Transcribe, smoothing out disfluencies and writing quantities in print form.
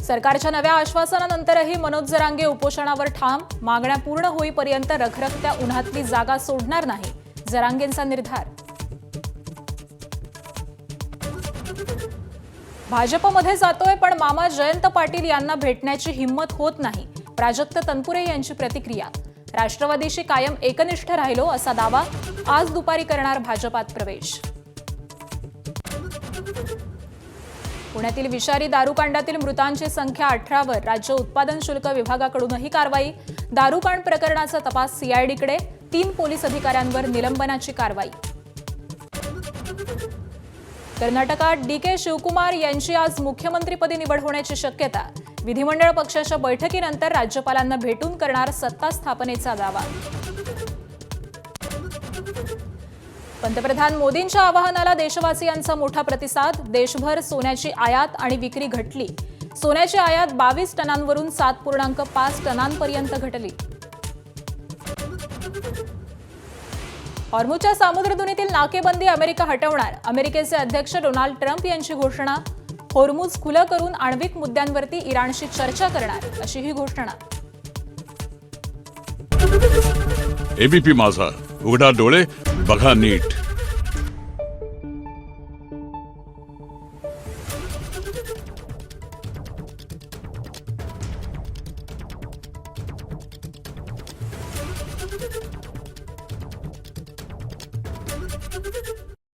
सरकारच्या नव्या आश्वासनानंतरही मनोज जरांगे उपोषणावर ठाम. मागण्या पूर्ण होईपर्यंत रखरखत्या उन्हातली जागा सोडणार नाही, जरांगेंचा निर्धार. भाजपमध्ये जातोय पण मामा जयंत पाटील यांना भेटण्याची हिंमत होत नाही, प्राजक्त तनपुरे यांची प्रतिक्रिया. राष्ट्रवादीशी कायम एकनिष्ठ राहिलो असा दावा. आज दुपारी करणार भाजपात प्रवेश. पुण्यातील विषारी दारूकांडातील मृतांची संख्या 18वर. राज्य उत्पादन शुल्क विभागाकडूनही कारवाई. दारूकांड प्रकरणाचा तपास सीआयडीकडे. 3 पोलीस अधिकाऱ्यांवर निलंबनाची कारवाई. कर्नाटकात डीके शिवकुमार यांची आज मुख्यमंत्रीपदी निवड होण्याची शक्यता. विधिमंडळ पक्षाच्या बैठकीनंतर राज्यपालांना भेटून करणार सत्ता स्थापनेचा दावा. पंतप्रधान मोदींच्या आवाहनाला देशवासियांचा मोठा प्रतिसाद. देशभर सोन्याची आयात आणि विक्री घटली. सोन्याची आयात 22 टनांवरून 7.5 टनांपर्यंत घटली. हॉर्मुझच्या सामुद्रधुनीतील नाकेबंदी अमेरिका हटवणार. अमेरिकेचे अध्यक्ष डोनाल्ड ट्रम्प यांची घोषणा. हॉर्मुझ खुलं करून आण्विक मुद्द्यांवरती इराणशी चर्चा करणार, अशी ही घोषणा. एबीपी माझा, उघडा डोळे बघा नीट.